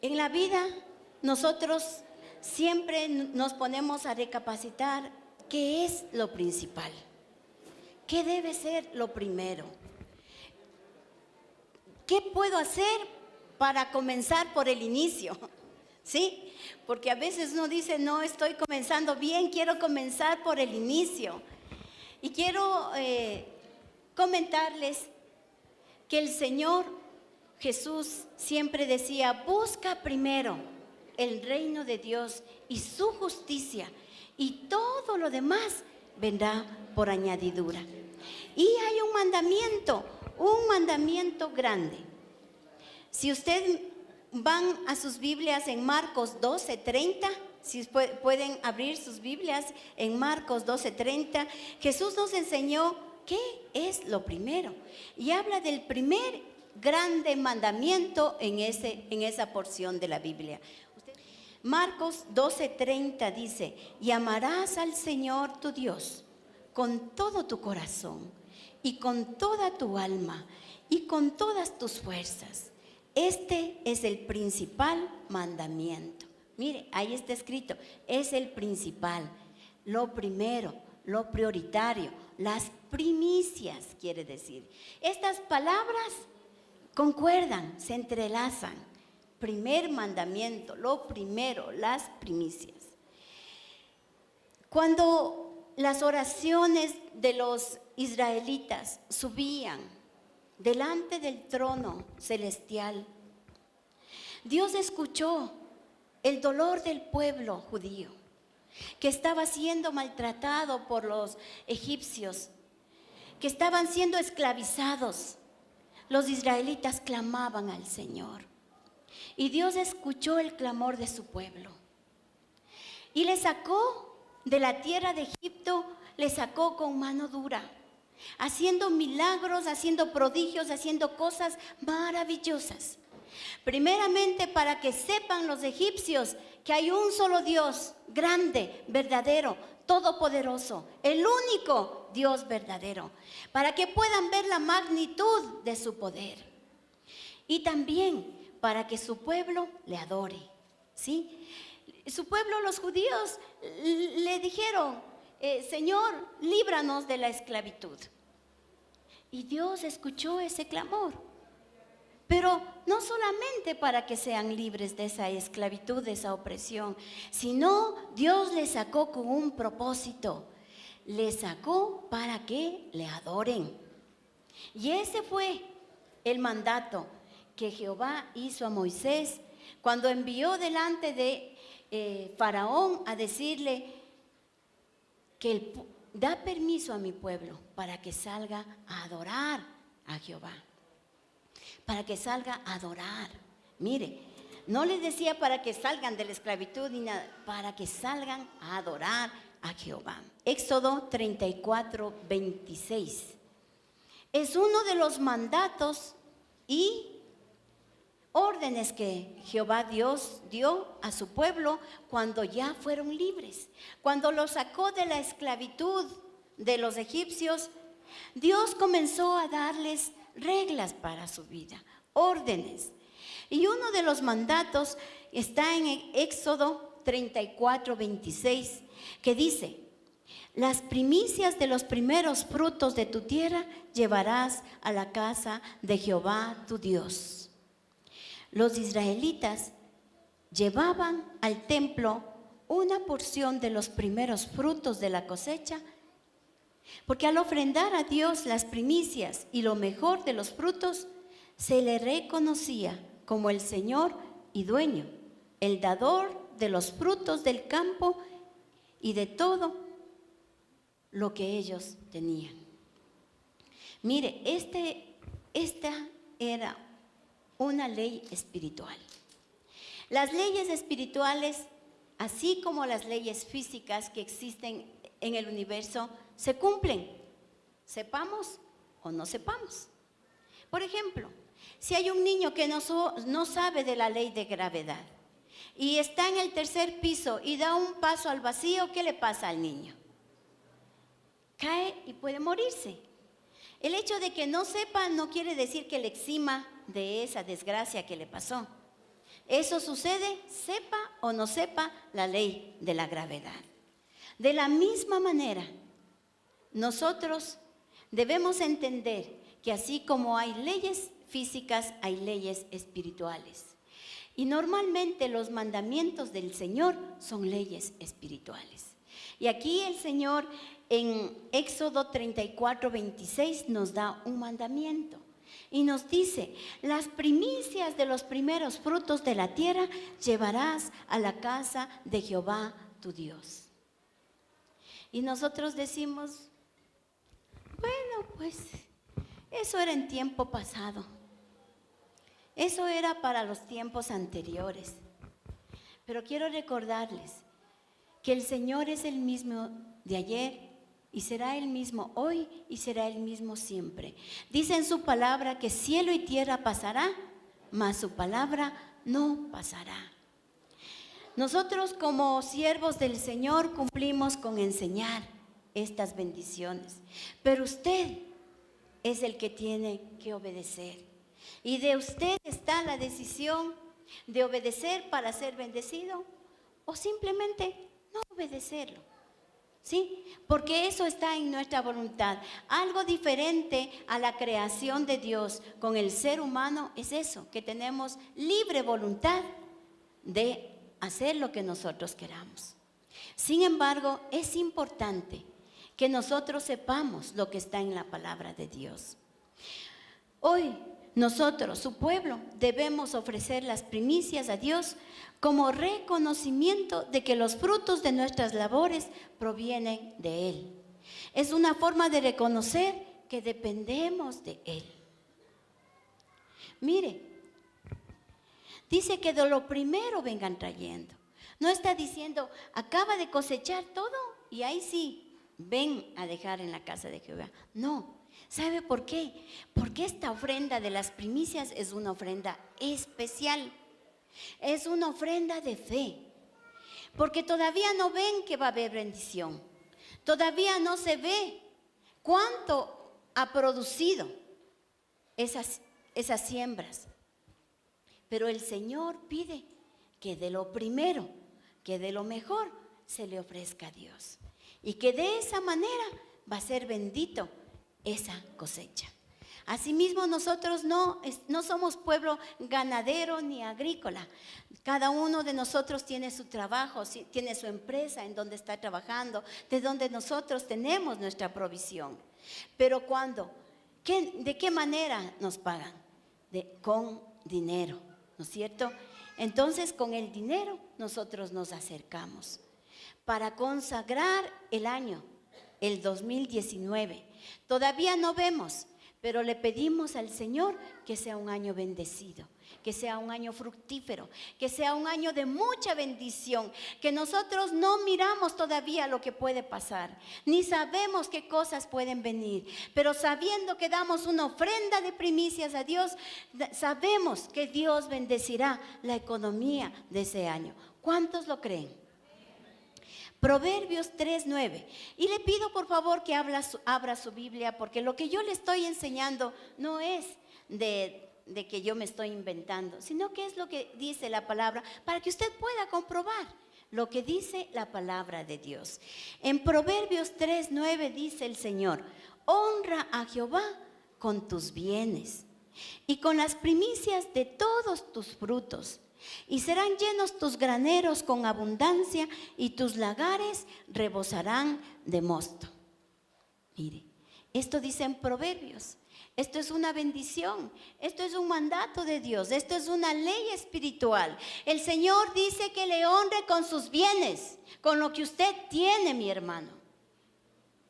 En la vida nosotros siempre nos ponemos a recapacitar qué es lo principal, qué debe ser lo primero, qué puedo hacer para comenzar por el inicio, ¿sí? Porque a veces uno dice, no estoy comenzando bien, quiero comenzar por el inicio. Y quiero comentarles que el Señor Jesús siempre decía, busca primero el reino de Dios y su justicia, y todo lo demás vendrá por añadidura. Y hay un mandamiento grande. Si ustedes van a sus Biblias en Marcos 12:30, si pueden abrir sus Biblias en Marcos 12:30, Jesús nos enseñó qué es lo primero. Y habla del primer grande mandamiento en esa porción de la Biblia. Marcos 12:30 dice, y amarás al Señor tu Dios con todo tu corazón y con toda tu alma y con todas tus fuerzas. Este es el principal mandamiento. Mire, ahí está escrito, es el principal, lo primero, lo prioritario, las primicias quiere decir. Estas palabras concuerdan, se entrelazan. Primer mandamiento, lo primero, las primicias. Cuando las oraciones de los israelitas subían delante del trono celestial, Dios escuchó el dolor del pueblo judío, que estaba siendo maltratado por los egipcios, que estaban siendo esclavizados. Los israelitas clamaban al Señor. Y Dios escuchó el clamor de su pueblo. Y le sacó de la tierra de Egipto, le sacó con mano dura, haciendo milagros, haciendo prodigios, haciendo cosas maravillosas. Primeramente para que sepan los egipcios que hay un solo Dios, grande, verdadero, todopoderoso, el único Dios verdadero, para que puedan ver la magnitud de su poder. Y también para que su pueblo le adore, ¿sí? Su pueblo, los judíos, le dijeron, Señor, líbranos de la esclavitud. Y Dios escuchó ese clamor. Pero no solamente para que sean libres de esa esclavitud, de esa opresión, sino Dios les sacó con un propósito. Les sacó para que le adoren. Y ese fue el mandato que Jehová hizo a Moisés cuando envió delante de Faraón a decirle que da permiso a mi pueblo para que salga a adorar a Jehová. Para que salga a adorar. Mire, no les decía para que salgan de la esclavitud ni nada, para que salgan a adorar a Jehová. Éxodo 34:26. Es uno de los mandatos y órdenes que Jehová Dios dio a su pueblo cuando ya fueron libres. Cuando los sacó de la esclavitud de los egipcios, Dios comenzó a darles reglas para su vida, órdenes. Y uno de los mandatos está en Éxodo 34:26, que dice: las primicias de los primeros frutos de tu tierra llevarás a la casa de Jehová tu Dios. Los israelitas llevaban al templo una porción de los primeros frutos de la cosecha, porque al ofrendar a Dios las primicias y lo mejor de los frutos, se le reconocía como el Señor y dueño, el dador de los frutos del campo y de todo lo que ellos tenían. Mire, esta era una ley espiritual. Las leyes espirituales, así como las leyes físicas que existen en el universo, se cumplen, sepamos o no sepamos. Por ejemplo, si hay un niño que no sabe de la ley de gravedad y está en el tercer piso y da un paso al vacío, ¿qué le pasa al niño? Cae y puede morirse. El hecho de que no sepa no quiere decir que le exima de esa desgracia que le pasó. Eso sucede, sepa o no sepa la ley de la gravedad. De la misma manera, nosotros debemos entender que así como hay leyes físicas, hay leyes espirituales. Y normalmente los mandamientos del Señor son leyes espirituales. Y aquí el Señor en Éxodo 34, 26 nos da un mandamiento. Y nos dice, las primicias de los primeros frutos de la tierra llevarás a la casa de Jehová tu Dios. Y nosotros decimos, bueno, pues eso era en tiempo pasado. Eso era para los tiempos anteriores. Pero quiero recordarles que el Señor es el mismo de ayer y será el mismo hoy y será el mismo siempre. Dice en su palabra que cielo y tierra pasará, mas su palabra no pasará. Nosotros como siervos del Señor cumplimos con enseñar estas bendiciones, pero usted es el que tiene que obedecer. Y de usted está la decisión de obedecer para ser bendecido o simplemente no obedecerlo. ¿Sí? Porque eso está en nuestra voluntad. Algo diferente a la creación de Dios con el ser humano es eso, que tenemos libre voluntad de hacer lo que nosotros queramos. Sin embargo, es importante que nosotros sepamos lo que está en la palabra de Dios. Hoy nosotros, su pueblo, debemos ofrecer las primicias a Dios como reconocimiento de que los frutos de nuestras labores provienen de Él. Es una forma de reconocer que dependemos de Él. Mire, dice que de lo primero vengan trayendo. No está diciendo, acaba de cosechar todo y ahí sí, ven a dejar en la casa de Jehová. No. ¿Sabe por qué? Porque esta ofrenda de las primicias es una ofrenda especial. Es una ofrenda de fe. Porque todavía no ven que va a haber bendición. Todavía no se ve cuánto ha producido esas siembras. Pero el Señor pide que de lo primero, que de lo mejor se le ofrezca a Dios. Y que de esa manera va a ser bendito esa cosecha. Asimismo, nosotros no somos pueblo ganadero ni agrícola. Cada uno de nosotros tiene su trabajo, tiene su empresa en donde está trabajando, de donde nosotros tenemos nuestra provisión. Pero ¿de qué manera nos pagan? Con dinero, ¿no es cierto? Entonces, con el dinero nosotros nos acercamos para consagrar el año, el 2019. Todavía no vemos, pero le pedimos al Señor que sea un año bendecido, que sea un año fructífero, que sea un año de mucha bendición, que nosotros no miramos todavía lo que puede pasar, ni sabemos qué cosas pueden venir, pero sabiendo que damos una ofrenda de primicias a Dios, sabemos que Dios bendecirá la economía de ese año. ¿Cuántos lo creen? Proverbios 3:9. Y le pido por favor que abra su Biblia, porque lo que yo le estoy enseñando no es de que yo me estoy inventando, sino que es lo que dice la palabra, para que usted pueda comprobar lo que dice la palabra de Dios. En Proverbios 3:9 dice el Señor: honra a Jehová con tus bienes y con las primicias de todos tus frutos. Y serán llenos tus graneros con abundancia y tus lagares rebosarán de mosto. Mire, esto dice en Proverbios. Esto es una bendición, esto es un mandato de Dios, esto es una ley espiritual. El Señor dice que le honre con sus bienes, con lo que usted tiene, mi hermano.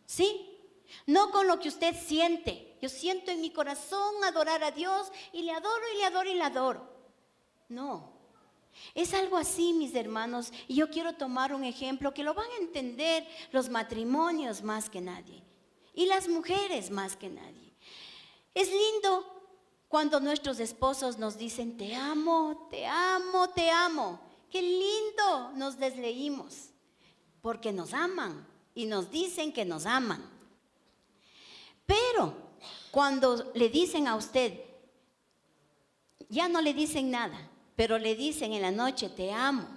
¿Sí? No con lo que usted siente. Yo siento en mi corazón adorar a Dios y le adoro y le adoro y le adoro. No. Es algo así, mis hermanos, y yo quiero tomar un ejemplo que lo van a entender los matrimonios más que nadie y las mujeres más que nadie. Es lindo cuando nuestros esposos nos dicen: te amo, te amo, te amo. Qué lindo nos desleímos, porque nos aman y nos dicen que nos aman. Pero cuando le dicen a usted, ya no le dicen nada, pero le dicen en la noche, te amo.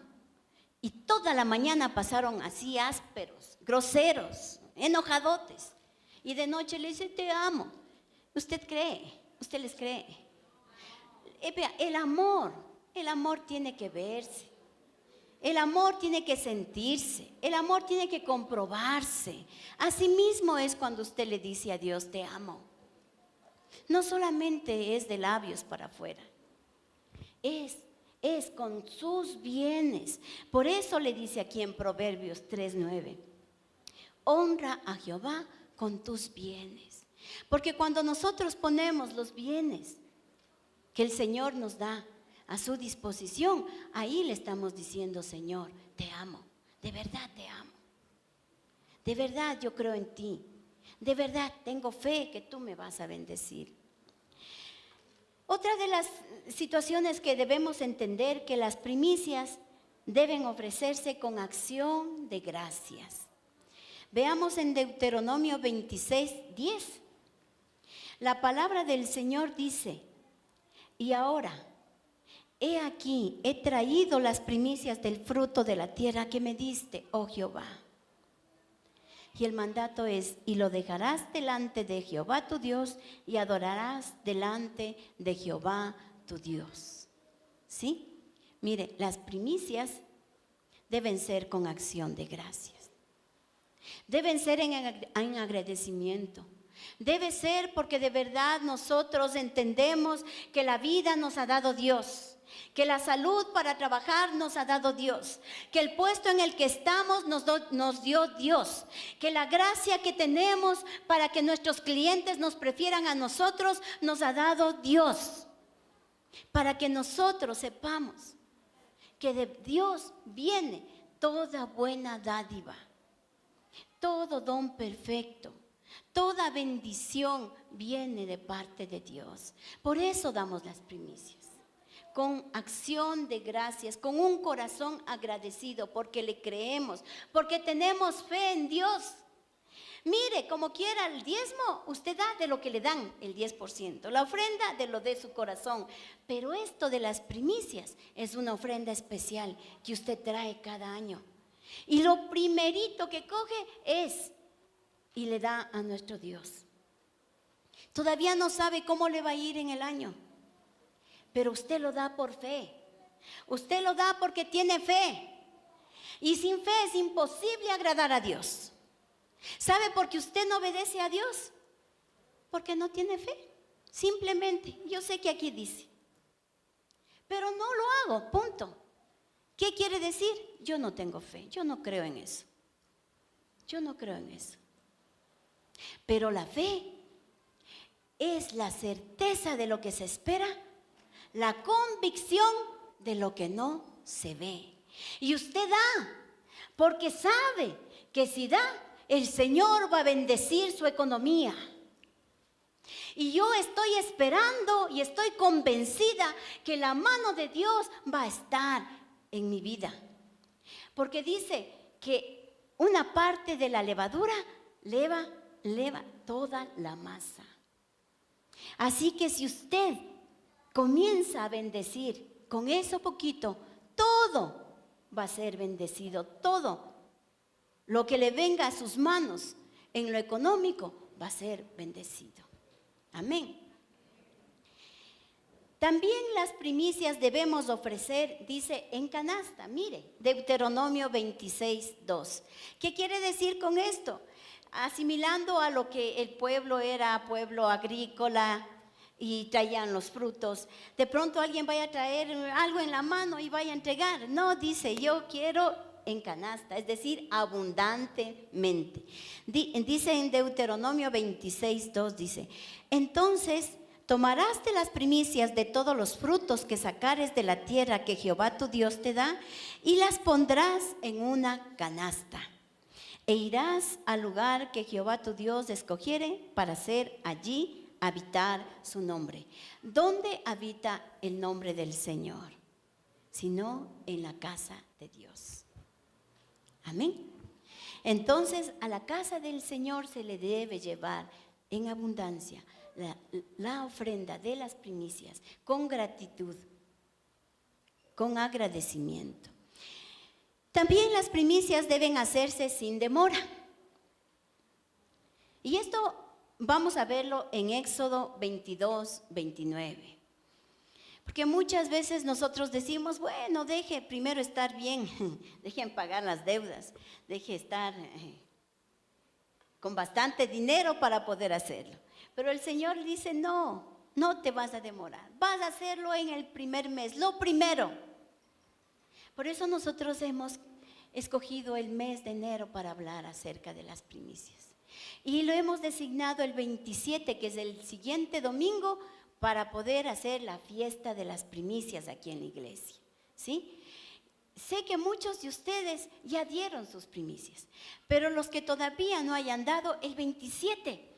Y toda la mañana pasaron así ásperos, groseros, enojadotes. Y de noche le dice, te amo. ¿Usted cree? ¿Usted les cree? Vea, el amor tiene que verse. El amor tiene que sentirse. El amor tiene que comprobarse. Así mismo es cuando usted le dice a Dios, te amo. No solamente es de labios para afuera. Es con sus bienes. Por eso le dice aquí en Proverbios 3:9, honra a Jehová con tus bienes. Porque cuando nosotros ponemos los bienes que el Señor nos da a su disposición, ahí le estamos diciendo, Señor, te amo, de verdad te amo. De verdad yo creo en ti. De verdad tengo fe que tú me vas a bendecir. Otra de las situaciones que debemos entender, que las primicias deben ofrecerse con acción de gracias. Veamos en Deuteronomio 26:10. La palabra del Señor dice, y ahora, he aquí, he traído las primicias del fruto de la tierra que me diste, oh Jehová. Y el mandato es, y lo dejarás delante de Jehová tu Dios, y adorarás delante de Jehová tu Dios. ¿Sí? Mire, las primicias deben ser con acción de gracias. Deben ser en agradecimiento. Debe ser porque de verdad nosotros entendemos que la vida nos ha dado Dios. Que la salud para trabajar nos ha dado Dios, que el puesto en el que estamos nos dio Dios, que la gracia que tenemos para que nuestros clientes nos prefieran a nosotros nos ha dado Dios, para que nosotros sepamos que de Dios viene toda buena dádiva, todo don perfecto, toda bendición viene de parte de Dios. Por eso damos las primicias. Con acción de gracias, con un corazón agradecido, porque le creemos, porque tenemos fe en Dios. Mire, como quiera el diezmo, usted da de lo que le dan, el 10%, la ofrenda de lo de su corazón. Pero esto de las primicias es una ofrenda especial que usted trae cada año. Y lo primerito que coge es y le da a nuestro Dios. Todavía no sabe cómo le va a ir en el año. Pero usted lo da por fe. Usted lo da porque tiene fe. Y sin fe es imposible agradar a Dios. ¿Sabe por qué usted no obedece a Dios? Porque no tiene fe. Simplemente, yo sé que aquí dice, pero no lo hago, punto. ¿Qué quiere decir? Yo no tengo fe, yo no creo en eso. Yo no creo en eso. Pero la fe es la certeza de lo que se espera, la convicción de lo que no se ve. Y usted da, porque sabe que si da, el Señor va a bendecir su economía. Y yo estoy esperando y estoy convencida que la mano de Dios va a estar en mi vida. Porque dice que una parte de la levadura leva toda la masa. Así que si usted comienza a bendecir con eso poquito, todo va a ser bendecido. Todo lo que le venga a sus manos en lo económico va a ser bendecido. Amén. También las primicias debemos ofrecer, dice, en canasta. Mire, Deuteronomio 26:2. ¿Qué quiere decir con esto? Asimilando a lo que el pueblo era, pueblo agrícola, y traían los frutos. De pronto alguien vaya a traer algo en la mano y vaya a entregar. No, dice, yo quiero en canasta, es decir, abundantemente. Dice en Deuteronomio 26:2, dice, entonces tomarás de las primicias de todos los frutos que sacares de la tierra que Jehová tu Dios te da y las pondrás en una canasta. E irás al lugar que Jehová tu Dios escogiere para hacer allí habitar su nombre. ¿Dónde habita el nombre del Señor? Sino en la casa de Dios. Amén. Entonces a la casa del Señor se le debe llevar en abundancia la ofrenda de las primicias con gratitud. con agradecimiento. También las primicias deben hacerse sin demora. Y esto vamos a verlo en Éxodo 22, 29. Porque muchas veces nosotros decimos, bueno, deje primero estar bien, dejen pagar las deudas, deje estar con bastante dinero para poder hacerlo. Pero el Señor dice, no, no te vas a demorar, vas a hacerlo en el primer mes, lo primero. Por eso nosotros hemos escogido el mes de enero para hablar acerca de las primicias. Y lo hemos designado el 27, que es el siguiente domingo, para poder hacer la fiesta de las primicias aquí en la iglesia, ¿sí? Sé que muchos de ustedes ya dieron sus primicias, pero los que todavía no hayan dado, el 27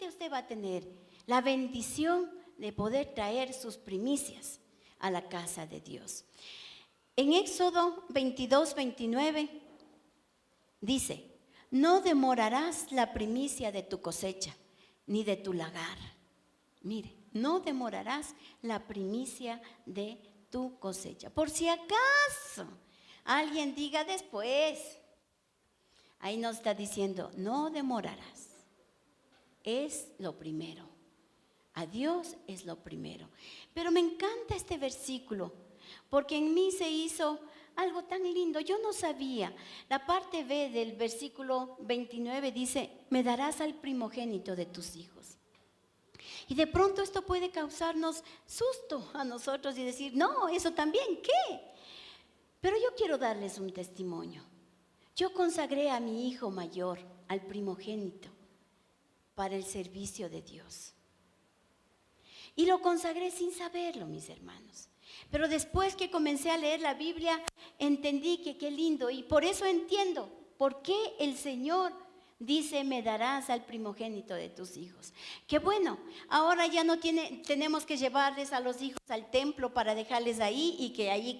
usted va a tener la bendición de poder traer sus primicias a la casa de Dios. En Éxodo 22, 29 dice, no demorarás la primicia de tu cosecha, ni de tu lagar. Mire, no demorarás la primicia de tu cosecha. Por si acaso alguien diga después, ahí nos está diciendo, no demorarás. Es lo primero. A Dios es lo primero. Pero me encanta este versículo, porque en mí se hizo algo tan lindo. Yo no sabía. La parte B del versículo 29 dice, me darás al primogénito de tus hijos. Y de pronto esto puede causarnos susto a nosotros y decir, no, eso también, ¿qué? Pero yo quiero darles un testimonio. Yo consagré a mi hijo mayor, al primogénito, para el servicio de Dios. Y lo consagré sin saberlo, mis hermanos. Pero después que comencé a leer la Biblia, entendí que qué lindo. Y por eso entiendo por qué el Señor dice, me darás al primogénito de tus hijos. Qué bueno, ahora ya no tenemos que llevarles a los hijos al templo para dejarles ahí y que ahí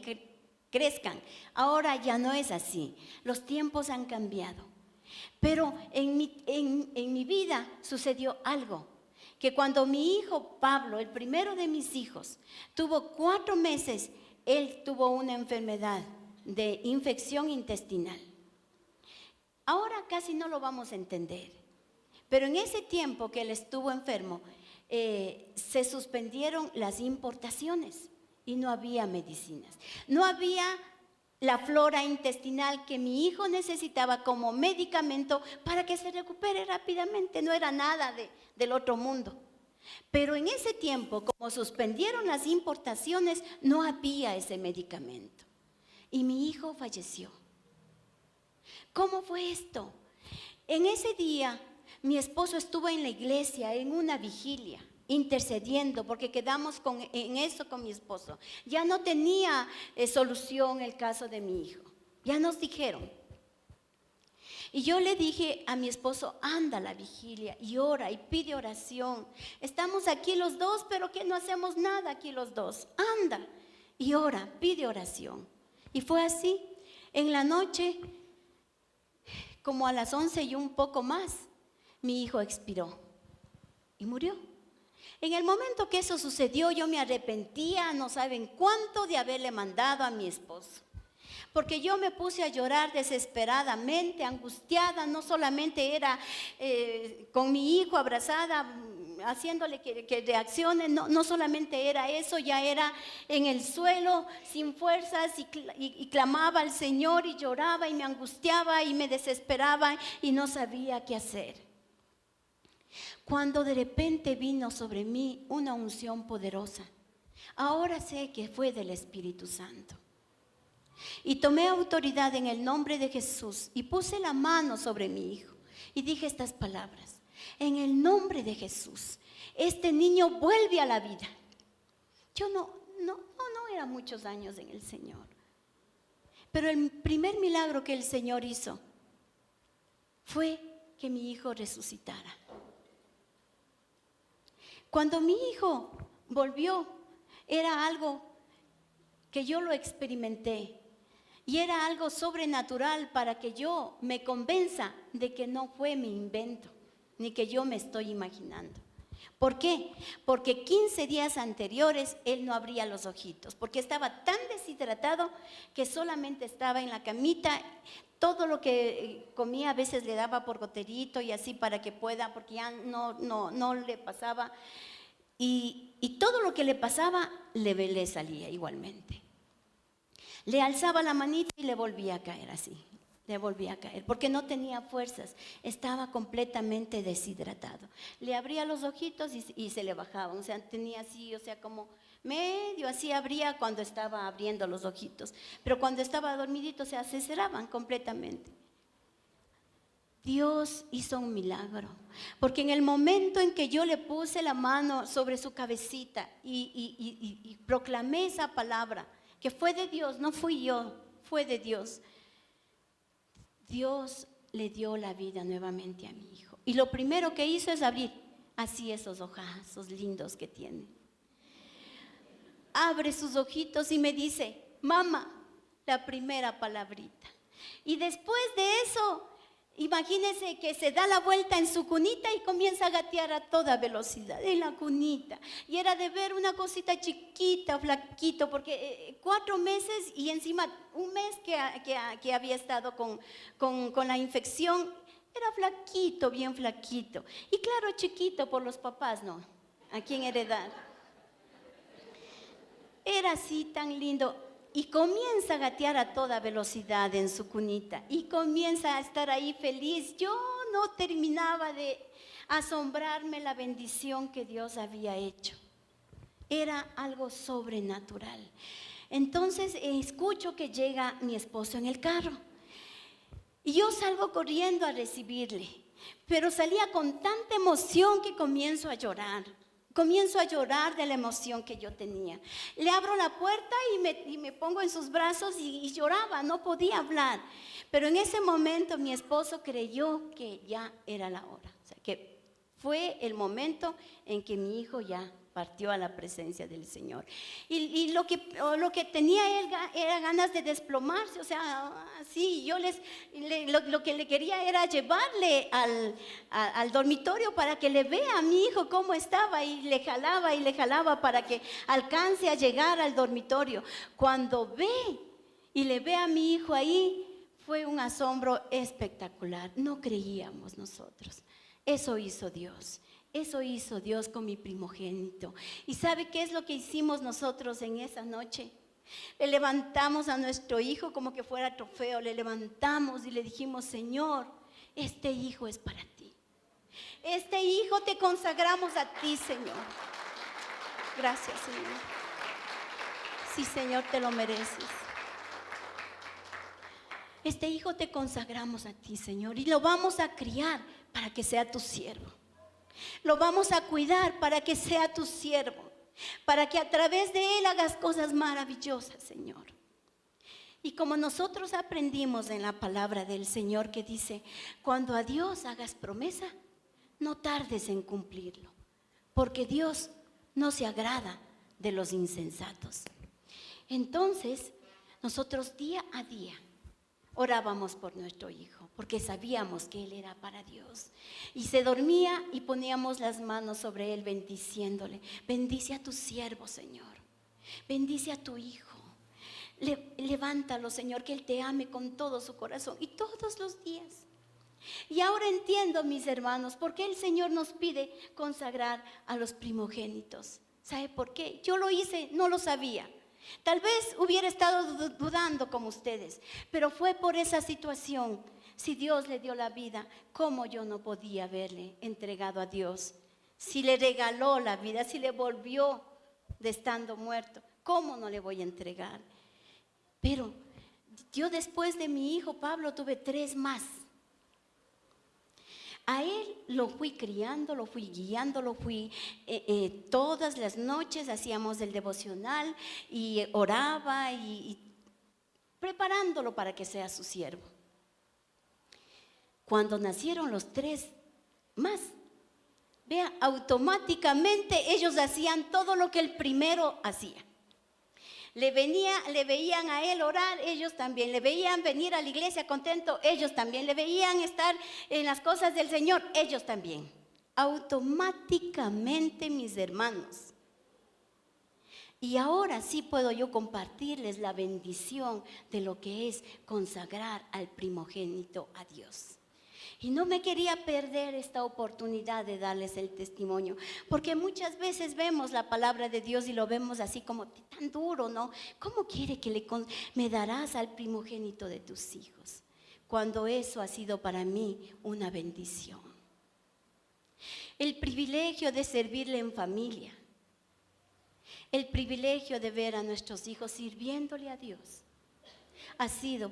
crezcan. Ahora ya no es así. Los tiempos han cambiado. Pero en mi vida sucedió algo. Que cuando mi hijo Pablo, el primero de mis hijos, tuvo 4 meses, él tuvo una enfermedad de infección intestinal. Ahora casi no lo vamos a entender, pero en ese tiempo que él estuvo enfermo, se suspendieron las importaciones y no había medicinas. No había la flora intestinal que mi hijo necesitaba como medicamento para que se recupere rápidamente. No era nada del otro mundo. Pero en ese tiempo, como suspendieron las importaciones, no había ese medicamento. Y mi hijo falleció. ¿Cómo fue esto? En ese día, mi esposo estuvo en la iglesia, en una vigilia, intercediendo, porque quedamos en eso con mi esposo. Ya no tenía solución el caso de mi hijo. Ya nos dijeron. Y yo le dije a mi esposo, anda a la vigilia y ora y pide oración. Estamos aquí los dos, pero que no hacemos nada aquí los dos. Anda y ora, pide oración. Y fue así. En la noche, como a las 11 y un poco más, mi hijo expiró y murió. En el momento que eso sucedió, yo me arrepentía, no saben cuánto, de haberle mandado a mi esposo. Porque yo me puse a llorar desesperadamente, angustiada. No solamente era con mi hijo abrazada, haciéndole que reaccione, no solamente era eso, ya era en el suelo, sin fuerzas, y clamaba al Señor y lloraba y me angustiaba y me desesperaba y no sabía qué hacer. Cuando de repente vino sobre mí una unción poderosa, ahora sé que fue del Espíritu Santo. Y tomé autoridad en el nombre de Jesús y puse la mano sobre mi hijo y dije estas palabras: en el nombre de Jesús, este niño vuelve a la vida. Yo no era muchos años en el Señor, pero el primer milagro que el Señor hizo fue que mi hijo resucitara. Cuando mi hijo volvió, era algo que yo lo experimenté. Y era algo sobrenatural para que yo me convenza de que no fue mi invento, ni que yo me estoy imaginando. ¿Por qué? Porque 15 días anteriores él no abría los ojitos, porque estaba tan deshidratado que solamente estaba en la camita. Todo lo que comía a veces le daba por goterito y así para que pueda, porque ya no le pasaba. Y todo lo que le pasaba le salía igualmente. Le alzaba la manita y le volvía a caer así. Le volvía a caer, porque no tenía fuerzas, estaba completamente deshidratado. Le abría los ojitos y se le bajaban, o sea, tenía así, o sea, como medio así abría cuando estaba abriendo los ojitos, pero cuando estaba dormidito, o sea, se cerraban completamente. Dios hizo un milagro, porque en el momento en que yo le puse la mano sobre su cabecita y proclamé esa palabra, que fue de Dios, no fui yo, fue de Dios. Dios le dio la vida nuevamente a mi hijo. Y lo primero que hizo es abrir así esos ojazos lindos que tiene. Abre sus ojitos y me dice, mamá, la primera palabrita. Y después de eso, imagínense que se da la vuelta en su cunita y comienza a gatear a toda velocidad en la cunita. Y era de ver una cosita chiquita, flaquito, porque 4 meses y encima un mes que había estado con la infección, era flaquito, bien flaquito. Y claro, chiquito por los papás, ¿no? ¿A quién heredar? Era así tan lindo. Y comienza a gatear a toda velocidad en su cunita y comienza a estar ahí feliz. Yo no terminaba de asombrarme la bendición que Dios había hecho. Era algo sobrenatural. Entonces escucho que llega mi esposo en el carro y yo salgo corriendo a recibirle, pero salía con tanta emoción que comienzo a llorar. Comienzo a llorar de la emoción que yo tenía. Le abro la puerta y me pongo en sus brazos y lloraba, no podía hablar. Pero en ese momento mi esposo creyó que ya era la hora. O sea, que fue el momento en que mi hijo ya partió a la presencia del Señor. Y lo que tenía él era ganas de desplomarse, o sea, así. Yo lo que le quería era llevarle al dormitorio para que le vea a mi hijo cómo estaba, y le jalaba para que alcance a llegar al dormitorio. Cuando ve y le ve a mi hijo ahí, fue un asombro espectacular. No creíamos nosotros. Eso hizo Dios. Eso hizo Dios con mi primogénito. ¿Y sabe qué es lo que hicimos nosotros en esa noche? Le levantamos a nuestro hijo como que fuera trofeo, le levantamos y le dijimos, Señor, este hijo es para ti. Este hijo te consagramos a ti, Señor. Gracias, Señor. Sí, Señor, te lo mereces. Este hijo te consagramos a ti, Señor, y lo vamos a criar para que sea tu siervo. Lo vamos a cuidar para que sea tu siervo, para que a través de él hagas cosas maravillosas, Señor. Y como nosotros aprendimos en la palabra del Señor que dice, cuando a Dios hagas promesa, no tardes en cumplirlo, porque Dios no se agrada de los insensatos. Entonces, nosotros día a día orábamos por nuestro hijo, porque sabíamos que él era para Dios. Y se dormía y poníamos las manos sobre él bendiciéndole. Bendice a tu siervo, Señor. Bendice a tu hijo. Levántalo, Señor, que él te ame con todo su corazón y todos los días. Y ahora entiendo, mis hermanos, por qué el Señor nos pide consagrar a los primogénitos. ¿Sabe por qué? Yo lo hice, no lo sabía. Tal vez hubiera estado dudando como ustedes, pero fue por esa situación. Si Dios le dio la vida, ¿cómo yo no podía haberle entregado a Dios? Si le regaló la vida, si le volvió de estando muerto, ¿cómo no le voy a entregar? Pero yo después de mi hijo Pablo tuve 3 más. A él lo fui criando, lo fui guiando, lo fui todas las noches hacíamos el devocional y oraba y preparándolo para que sea su siervo. Cuando nacieron los 3 más, vea, automáticamente ellos hacían todo lo que el primero hacía. Le veían a él orar, ellos también. Le veían venir a la iglesia contento, ellos también. Le veían estar en las cosas del Señor, ellos también. automáticamente, mis hermanos. Y ahora sí puedo yo compartirles la bendición de lo que es consagrar al primogénito a Dios. Y no me quería perder esta oportunidad de darles el testimonio, porque muchas veces vemos la palabra de Dios y lo vemos así como tan duro, ¿no? ¿Cómo quiere que me darás al primogénito de tus hijos? Cuando eso ha sido para mí una bendición. El privilegio de servirle en familia, el privilegio de ver a nuestros hijos sirviéndole a Dios, ha sido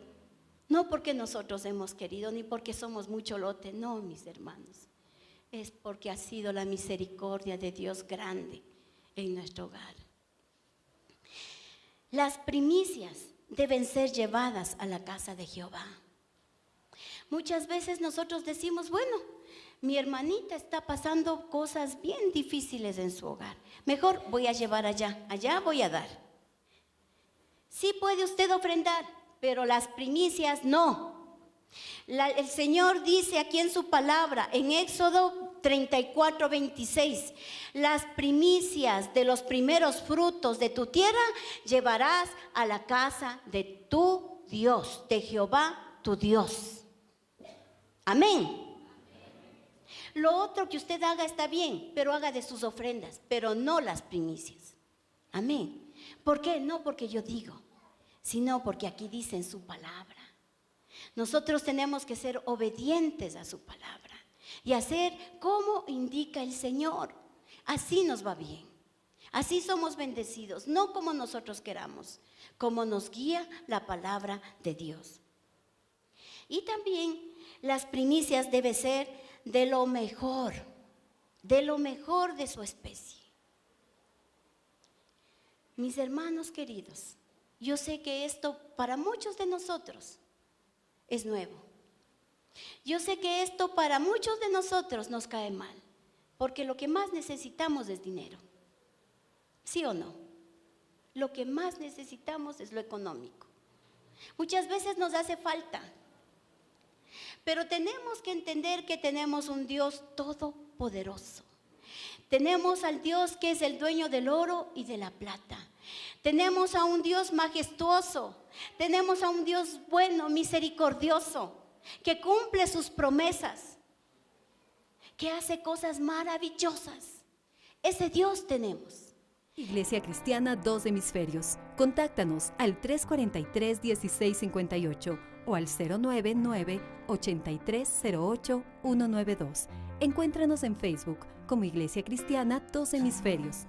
no porque nosotros hemos querido, ni porque somos mucho lote, no, mis hermanos. Es porque ha sido la misericordia de Dios grande en nuestro hogar. Las primicias deben ser llevadas a la casa de Jehová. Muchas veces nosotros decimos, bueno, mi hermanita está pasando cosas bien difíciles en su hogar. Mejor voy a llevar allá voy a dar. Sí puede usted ofrendar, pero las primicias no. El Señor dice aquí en su palabra, en Éxodo 34:26, las primicias de los primeros frutos de tu tierra llevarás a la casa de tu Dios, de Jehová tu Dios. Amén. Lo otro que usted haga está bien, pero haga de sus ofrendas, pero no las primicias. Amén. ¿Por qué? No porque yo digo, sino porque aquí dice en su palabra. Nosotros tenemos que ser obedientes a su palabra y hacer como indica el Señor. Así nos va bien. Así somos bendecidos, no como nosotros queramos, como nos guía la palabra de Dios. Y también las primicias deben ser de lo mejor de su especie. Mis hermanos queridos, yo sé que esto para muchos de nosotros es nuevo. Yo sé que esto para muchos de nosotros nos cae mal, porque lo que más necesitamos es dinero. ¿Sí o no? Lo que más necesitamos es lo económico. Muchas veces nos hace falta, pero tenemos que entender que tenemos un Dios todopoderoso. Tenemos al Dios que es el dueño del oro y de la plata. Tenemos a un Dios majestuoso, tenemos a un Dios bueno, misericordioso, que cumple sus promesas, que hace cosas maravillosas. Ese Dios tenemos. Iglesia Cristiana Dos Hemisferios. Contáctanos al 343-1658 o al 099-8308-192. Encuéntranos en Facebook como Iglesia Cristiana Dos Hemisferios.